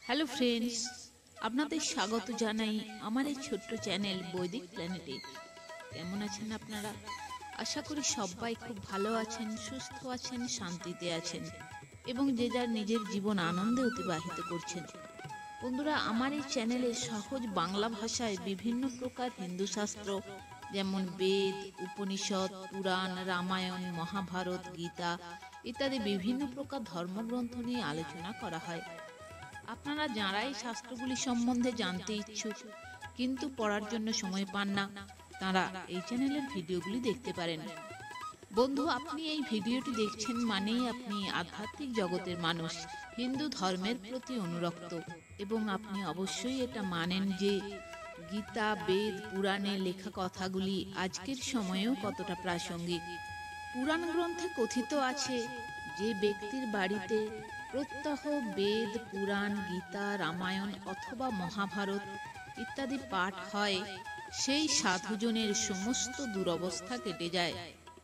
Hello friends, আপনাদের স্বাগত জানাই আমার এই ছোট্ট চ্যানেল বৈদিক প্ল্যানেটে। কেমন আছেন আপনারা? আশা করি সবাই খুব ভালো আছেন, সুস্থ আছেন, শান্তিতে আছেন এবং যে যার নিজের জীবন আনন্দে অতিবাহিত করছেন। বন্ধুরা, আমার এই চ্যানেলে সহজ বাংলা ভাষায় বিভিন্ন প্রকার হিন্দু শাস্ত্র যেমন বেদ, উপনিষদ, পুরাণ, রামায়ণ, মহাভারত, গীতা ইত্যাদি বিভিন্ন প্রকার ধর্মগ্রন্থ নিয়ে আলোচনা করা হয়। আপনারা যারা এই শাস্ত্রগুলি সম্বন্ধে জানতে ইচ্ছুক কিন্তু পড়ার জন্য সময় পান না, তারা এই চ্যানেলের ভিডিওগুলি দেখতে পারেন। বন্ধু, আপনি এই ভিডিওটি দেখছেন মানেই আপনি আধ্যাত্মিক জগতের মানুষ, হিন্দু ধর্মের প্রতি অনুরক্ত এবং আপনি অবশ্যই এটা মানেন যে গীতা, বেদ, পুরাণে লেখা কথাগুলি আজকের সময়েও কতটা প্রাসঙ্গিক। পুরাণ গ্রন্থে কথিত আছে যে ব্যক্তির বাড়িতে প্রত্যহ বেদ, পুরাণ, গীতা, রামায়ণ অথবা মহাভারত ইত্যাদি পাঠ হয়, সেই সাধুজনের সমস্ত দুরবস্থা কেটে যায়,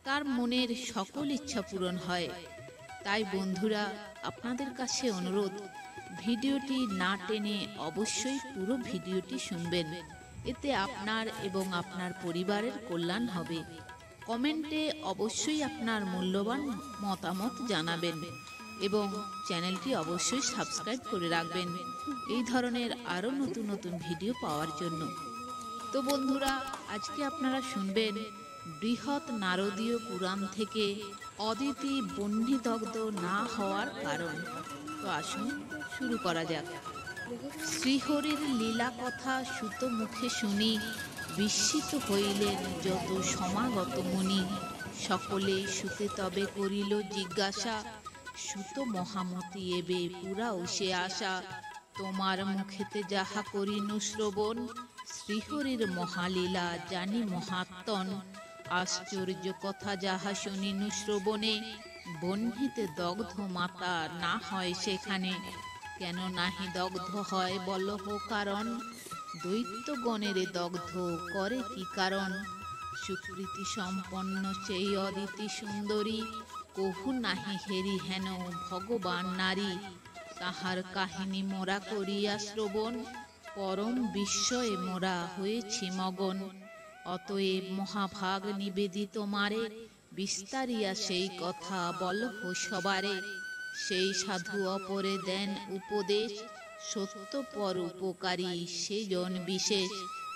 তার মনের সকল ইচ্ছা পূরণ হয়। তাই বন্ধুরা, আপনাদের কাছে অনুরোধ, ভিডিওটি না টেনে অবশ্যই পুরো ভিডিওটি শুনবেন। এতে আপনার এবং আপনার পরিবারের কল্যাণ হবে। কমেন্টে অবশ্যই আপনার মূল্যবান মতামত জানাবেন এবং চ্যানেলটি অবশ্যই সাবস্ক্রাইব করে রাখবেন এই ধরনের আরও নতুন নতুন ভিডিও পাওয়ার জন্য। তো বন্ধুরা, আজকে আপনারা শুনবেন বৃহৎ নারদীয় পুরাণ থেকে অদিতি বহ্নিদগ্ধ না হওয়ার কারণ। তো আসুন শুরু করা যাক। শ্রীহরির লীলা কথা সুত মুখে শুনি, বিস্মিত হইলেন যত সমাগত মুনি। সকলে সুতে তবে করিল জিজ্ঞাসা, সুত মহামতি এবে পুরা উসে আসা। তোমার মুখেতে যাহা করিনু শ্রবণ, শ্রীহরির মহালীলা জানি মহাত্মন। আশ্চর্য কথা যাহা শুনিনু শ্রবণে, বহ্নিতে দগ্ধ মাতা না হয় সেখানে। কেন নাহি দগ্ধ হয় বলহ কারণ, দৈত্যগণের দগ্ধ করে কি কারণ। সুকৃতি সম্পন্ন সেই অদিতি সুন্দরী, কহু নাহি হেরি হেন ভগবান নারী। তাহার কাহিনী মোরা করিয়া শ্রবণ, পরম বিস্ময়ে মোরা হয়েছি মগন। অতএব মহাভাগ নিবেদিত মারে, বিস্তারিয়া সেই কথা বলহ সবারে। সেই সাধু অপরে দেন উপদেশ, সত্য পর উপকারী সেজন বিশেষ।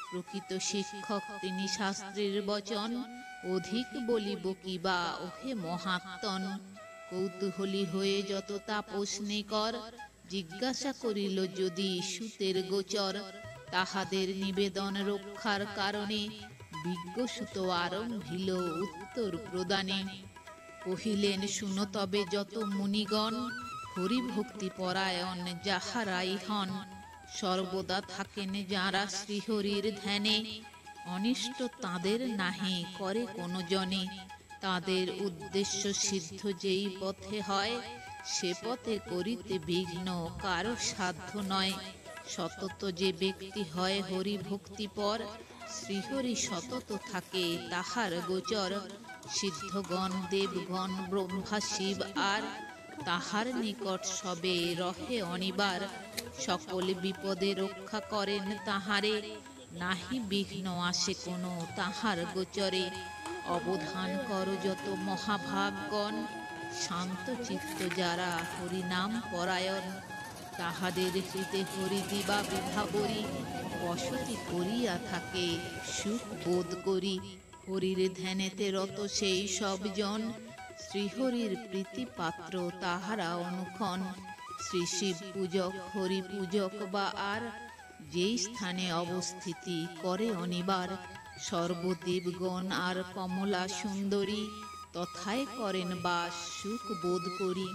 প্রকৃত শিক্ষক তিনি শাস্ত্রের বচন, অধিক বলিব কিবা ওহে মহাত্মন। কৌতূহলী হয়ে যত তাপস নিকর, জিজ্ঞাসা করিল যদি সুতের গোচর। তাহাদের নিবেদন রক্ষার কারণে, বিজ্ঞ সুত আরম্ভিল উত্তর প্রদানে। কহিলেন শুনো তবে যত মুনিগণ, হরিভক্তি পরায়ণ যাহারাই হন। সর্বদা থাকেন যাঁরা শ্রীহরির ধ্যানে, অনিষ্ট তাঁদের নাহি করে কোনো জনে। তাঁদের উদ্দেশ্য সিদ্ধ যেই পথে হয়, সে পথে করিতে বিঘ্ন কারো সাধ্য নয়। সতত যে ব্যক্তি হয় হরিভক্তিপর, শ্রীহরি সতত থাকে তাহার গোচর। সিদ্ধগণ, দেবগণ, ব্রহ্মা, শিব আর তাহার নিকট সবে রহে অনিবার। সকল বিপদে রক্ষা করেন তাহারে, নাহি বিঘ্ন আসে কোনো তাহার গোচরে। অবধান কর যত মহাভাগগণ, শান্ত চিত্ত যারা হরিনাম পরায়ণ। তাহাদের হৃদে হরি দিবা বিভাবরী, বসতি করিয়া থাকে সুখ বোধ করি। হরির ধ্যানেতে রত সেই সব জন, শ্রীহরির প্রীতি পাত্র তাহারা অনুক্ষণ। শ্রী শিব পূজক, হরি পূজক বা আর, যেই স্থানে অবস্থিতি করে অনিবার। সর্বদেবগণ আর কমলা সুন্দরী, তথায় করেন বাস সুখ বোধ করি।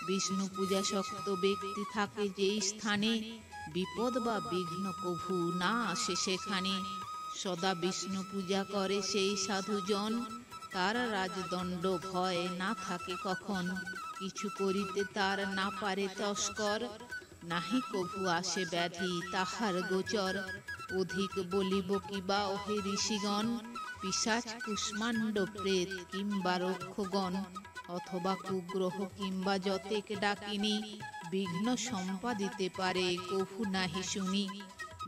বিষ্ণু পূজা শক্ত ব্যক্তি থাকে যেই স্থানে, বিপদ বা বিঘ্ন কভু না আসে সেখানে। সদা বিষ্ণু পূজা করে সেই সাধুজন, তার রাজদণ্ড ভয় না থাকে কখন। কিছু করিতে তার না পারে তস্কর, নাহি কভু আসে ব্যাধি তাহার গোচর। অধিক বলিব কিবা ওহে ঋষিগণ, পিশাচ কুষ্মাণ্ড প্রেত কিংবা রক্ষগণ। অথবা কুগ্রহ কিংবা যতেক ডাকিনী, বিঘ্ন সম্পাদিতে পারে কভু নাহি শুনি।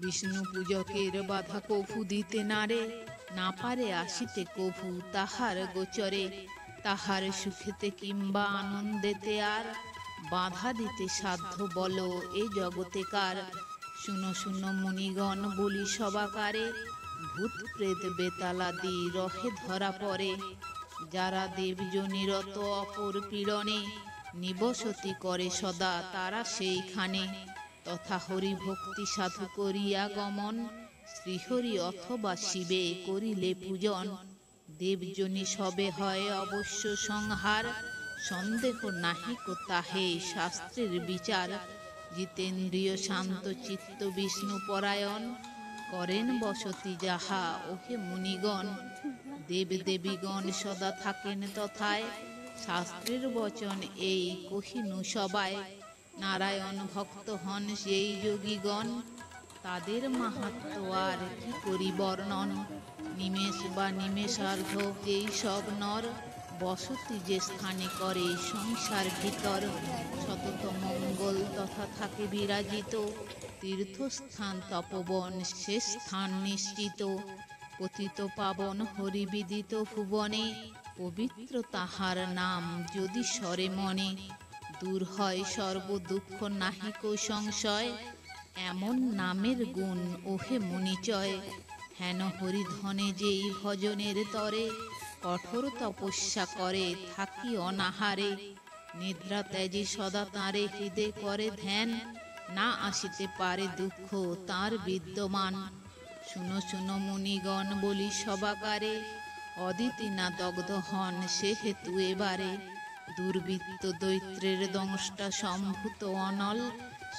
বিষ্ণু পূজকের বাধা কভু দিতে নারে, না পারে আসিতে কভু তাহার গোচরে। তাহার সুখেতে কিংবা আনন্দেতে আর বাধা দিতে সাধ্য বল এ জগতে কার। শুনো শুনো মুনিগণ বলি সবাকারে, ভূত প্রেত বেতালাদি রহে ধরা পড়ে। যারা দেবজনিরত অপর পীড়নে, নিবসতি করে সদা তারা সেইখানে। তথা হরি ভক্তি সাধু করিয়া গমন, শ্রীহরি অথবা শিবে করিলে পূজন। দেবজনি সবে হয় অবশ্য সংহার, সন্দেহ নাহিক তাহে শাস্ত্রের বিচার। জিতেন্দ্রিয় শান্ত চিত্ত বিষ্ণু পরায়ণ, করেন বসতি যাহা ওহে মুনিগণ। দেব দেবীগণ সদা থাকেন তথায়, শাস্ত্রের বচন এই কহিনু সবাই। নারায়ণ ভক্ত হন সেই যোগীগণ, তাদের মাহাত্ম আর কি করি বর্ণন। নিমেষ বা নিমেষার্ধ যেই সব নর, বসতি যে স্থানে করে সংসার ভিতর। সতত মঙ্গল তথা থাকে বিরাজিত, তীর্থস্থান তপবন সে স্থান নিশ্চিত। পতিত পাবন হরিবিদিত ভুবনে, পবিত্র তাহার নাম যদি স্বরে মনে। দূর হয় সর্ব দুঃখ নাহিক সংশয়, এমন নামের গুণ ওহে মুনিচয়। হেন হরিধনে যেই ভজনের তরে, কঠোর তপস্যা করে থাকি অনাহারে। নিদ্রা ত্যাজি সদা তাঁরে হৃদে করে ধ্যান, না আসিতে পারে দুঃখ তাঁর বিদ্যমান। শুনো শুনো মুনিগণ বলি সবাকারে, অদিতি না দগ্ধ হন সে হেতু এবারে। দুর্বৃত্ত দৈত্রের দংষ্টা সম্ভূত অনল,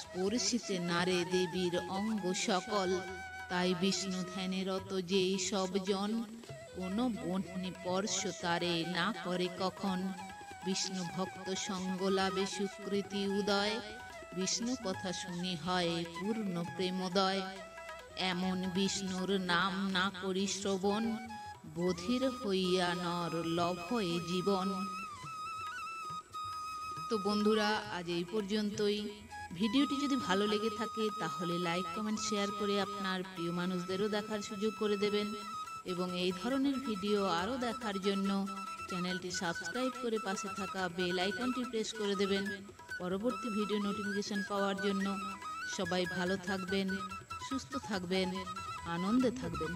স্পর্শিতে নারে দেবীর অঙ্গ সকল। তাই বিষ্ণু ধ্যানে রত যেই সব জন, কোনো বহ্নি স্পর্শ তারে না করে কখন। বিষ্ণু ভক্ত সঙ্গ লাভে সুকৃতি উদয়, বিষ্ণু কথা শুনি হয় পূর্ণ প্রেমোদয়। এমন বিষ্ণুর নাম না করি শ্রবণ, বধির হইয়া নর লভয়ে জীবন। তো বন্ধুরা, আজ এই পর্যন্তই। ভিডিওটি যদি ভালো লেগে থাকে তাহলে লাইক কমেন্ট শেয়ার করে আপনার প্রিয় মানুষদেরও দেখার সুযোগ করে দেবেন। এবং এই ধরনের ভিডিও আরও দেখার জন্য চ্যানেলটি সাবস্ক্রাইব করে পাশে থাকা বেল আইকনটি প্রেস করে দেবেন পরবর্তী ভিডিও নোটিফিকেশন পাওয়ার জন্য। সবাই ভালো থাকবেন, সুস্থ থাকবেন, আনন্দে থাকবেন।